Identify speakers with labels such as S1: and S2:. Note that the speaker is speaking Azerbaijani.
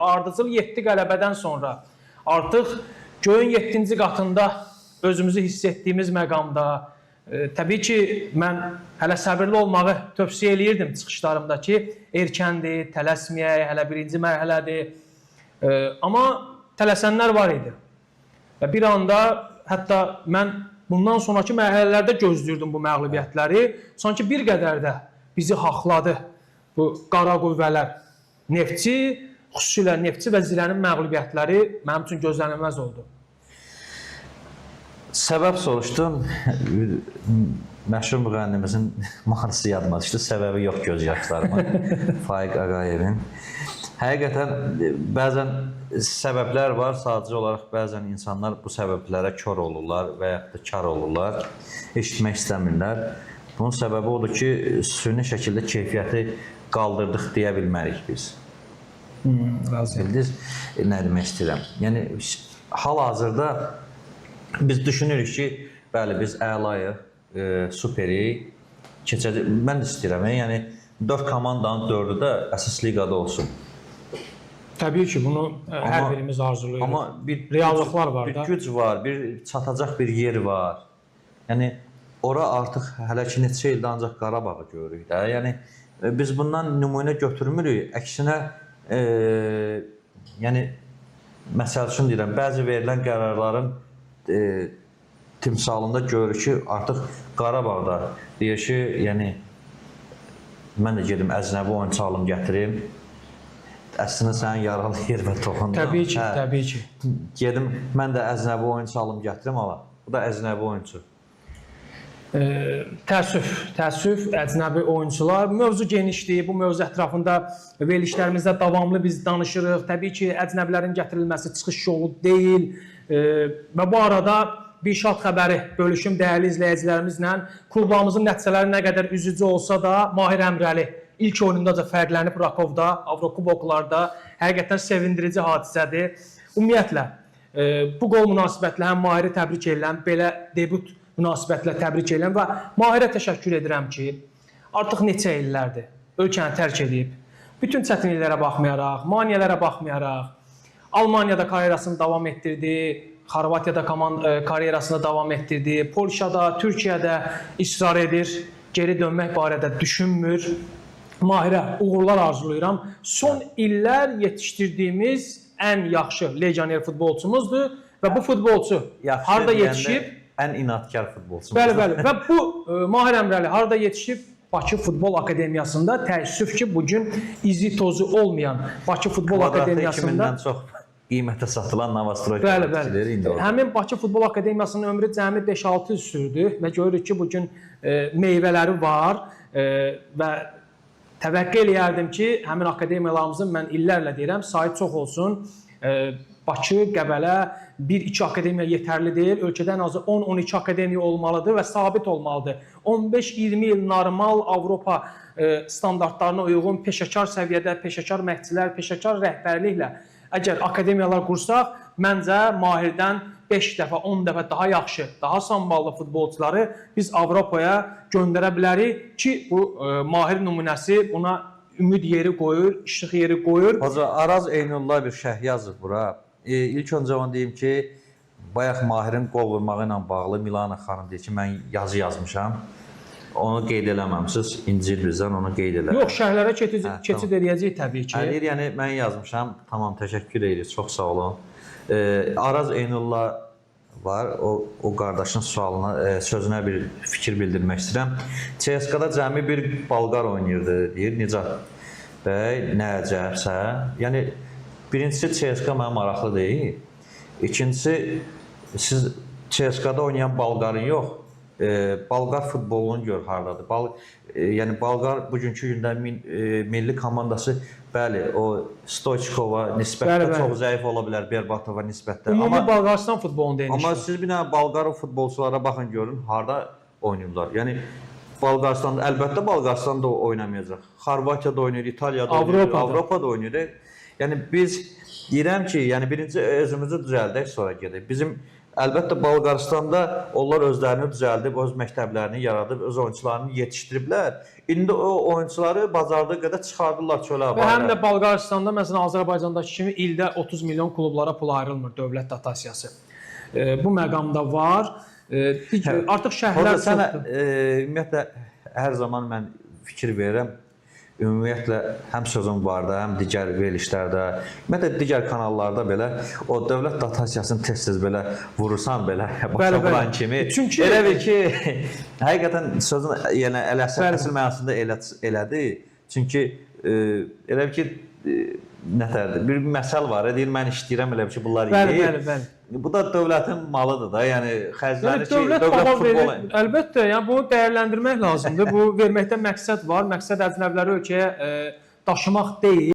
S1: Ardıcıl 7 qələbədən sonra artıq göyün 7-ci qatında özümüzü hiss etdiyimiz məqamda, təbii ki, mən hələ səbirli olmağı tövsiyə eləyirdim çıxışlarımda ki, erkəndir, tələsməyək, hələ birinci mərhələdir. Amma tələsənlər var idi. Və bir anda hətta mən bundan sonraki mərhələlərdə gözləyirdim bu məğlubiyyətləri. Sanki bir qədər də bizi haqladı bu qara qüvvələr. Neftçi, xüsusilə Neftçi və Zirənin məğlubiyyətləri mənim üçün gözlənilməz oldu.
S2: Səbəb soruşdum, məşhur müğənnimizin mahnısı yadıma düşdü, səbəbi yox göz yaşlarıma, Faiq Ağayevin. Həqiqətən, bəzən səbəblər var, sadəcə olaraq bəzən insanlar bu səbəblərə kör olurlar və yaxud da kar olurlar, eşitmək istəmirlər. Bunun səbəbi odur ki, süni şəkildə keyfiyyəti qaldırdıq deyə bilmərik biz. Bildiniz, nə demək istəyirəm? Yəni, hal-hazırda biz düşünürük ki, bəli, biz əlayıq, superik, keçəcək. Mən istəyirəm, yəni 4 komandanın 4-ü də əsas liqada olsun.
S1: Təbii ki, bunu hər birimiz arzulayırıq.
S2: Amma bir
S1: reallıqlar var da.
S2: Bir güc var, bir çatacaq bir yer var. Yəni, ora artıq hələ ki, neçə ildə ancaq Qarabağı görürük də. Yəni, biz bundan nümunə götürmürük. Əksinə, yəni, məsəl üçün deyirəm, bəzi verilən qərarların timsalında görürük ki, artıq Qarabağda deyir ki, yəni, mən də gedim əznəbi oyunçu alım gətirim, əslində sənin yaralı yermə toxundum.
S1: Təbii ki, təbii ki.
S2: Gedim, mən də əznəbi oyunçu alım gətirim, amma bu da əznəbi oyunçu.
S1: Təəssüf, əcnəbi oyuncular. Mövzu genişdir, bu mövzu ətrafında verilişlərimizdə davamlı biz danışırıq. Təbii ki, əcnəbilərin gətirilməsi çıxış yolu deyil və bu arada bir şad xəbəri bölüşüm dəyərli izləyicilərimizlə. Klublarımızın nəticələri nə qədər üzücü olsa da, Mahir Əmrəli ilk oyunundaca fərqlənib Rakovda, Avrokuboklarda. Həqiqətən sevindirici hadisədir. Ümumiyyətlə, bu qol münasibətlə həm Mahiri təbrik edirəm, belə debut münasibətlə təbrik edirəm və Mahirə təşəkkür edirəm ki, artıq neçə illərdir ölkəni tərk edib, bütün çətinliklərə baxmayaraq, maniyələrə baxmayaraq, Almaniyada karyerasını davam etdirdi, Xorvatiyada karyerasını davam etdirdi, Polşada, Türkiyədə israr edir, geri dönmək barədə düşünmür. Mahirə uğurlar arzulayıram. Son illər yetişdirdiyimiz ən yaxşı legioner futbolçumuzdur və bu futbolçu harada yetişib?
S2: Ən inadkar futbolçumuz.
S1: Bəli, bəli. Və bu Mahir Əmrəli harada yetişib? Bakı Futbol Akademiyasında. Təəssüf ki, bugün izi tozu olmayan Bakı Futbol Akademiyasında.
S2: Kvadratı 2000-dən çox qiymətə satılan Novostroy
S1: bəli. Həmin Bakı Futbol Akademiyasının ömrü cəmi 5-6 il sürdü və görürük ki, bugün meyvələri var və təvəqqə eləyərdim ki, həmin akademiyalarımızın mən illərlə deyirəm, sayı çox olsun. Bakı, Qəbələ, 1-2 akademiya yetərli deyil. Ölkədə ən azı 10-12 akademiya olmalıdır və sabit olmalıdır. 15-20 il normal Avropa standartlarına uyğun peşəkar səviyyədə, peşəkar məhdçilər, peşəkar rəhbərliklə əgər akademiyalar qursaq, məncə Mahirdən 5 dəfə, 10 dəfə daha yaxşı, daha samballı futbolçuları biz Avropaya göndərə bilərik ki, bu Mahir nümunəsi buna ümid yeri qoyur, işıq yeri qoyur.
S2: Hoca, Araz Eynullah bir şərh yazıb bura. İlk öncə onu deyim ki, bayaq Mahirin qol vurmağı ilə bağlı Milana xanım deyir ki, mən yazı yazmışam. Onu qeyd eləməmsiniz, İncil bizdən onu qeyd eləmək.
S1: Yox, şərhlərə keçid eləyəcək təbii ki.
S2: Deyir, yəni mən yazmışam, tamam, təşəkkür edirik, çox sağ olun. Araz Eynullah var, o qardaşın sualına, sözünə bir fikir bildirmək istəyirəm. CSKA-da cəmi bir Balqar oynayırdı, deyir, Nicat bəy, nə əcəbsə. Yəni, birincisi CSKA mənə maraqlı deyil. İkincisi, siz CSKA-da oynayan Balqarın yox, Balqar futbolunu gör haradadır. Yəni, Balqar bugünkü gündə milli komandası, bəli, o Stoichkova nisbətdə çox zəif ola bilər, Berbatova nisbətdə.
S1: Ümumi Balqaristan futbolunu deymişdir.
S2: Amma siz bir dənə Balqar futbolçulara baxın, görün, harada oynayırlar. Yəni, Balqaristanda, əlbəttə Balqaristanda oynamayacaq. Xorvatiyada oynayır, İtaliyada oynayır, Avropada oynayır. Yəni, biz deyirəm ki, yəni birinci özümüzü düzəldək, sonra gedək. Bizim Əlbəttə Bolqarıstanda onlar özlərini düzəldib, öz məktəblərini yaradıb, öz oyunçularını yetişdiriblər. İndi o oyunçuları bacardığı qədər çıxardırlar çölə.
S1: Və həm də Bolqarıstanda məsələn Azərbaycandakı kimi ildə 30 milyon klublara pul ayrılmır dövlət dotasiyası. Bu məqamda var. Artıq şəhərlər
S2: çoxdur. Ümumiyyətlə hər zaman mən fikir verirəm. Ümumiyyətlə həm sözüm var da, həm digər verilişlərdə, ümumiyyətlə digər kanallarda belə o dövlət dotasiyasını tez-tez belə vurursan belə başa vuran kimi. Çünki elə bil ki, həqiqətən sözün yəni əsl mənasında elədi. Çünki elə bil ki, nətərdir? Bir məsəl var, deyir mən işləyirəm elə bil ki, bunlar yeyir.
S1: Bəli.
S2: Bu da dövlətin malıdır da, yəni xərcləri ki,
S1: dövlət
S2: futbol verir.
S1: Əlbəttə, yəni bunu dəyərləndirmək lazımdır. Bu verməkdən məqsəd var. Məqsəd əcnəbiləri ölkəyə daşımaq deyil.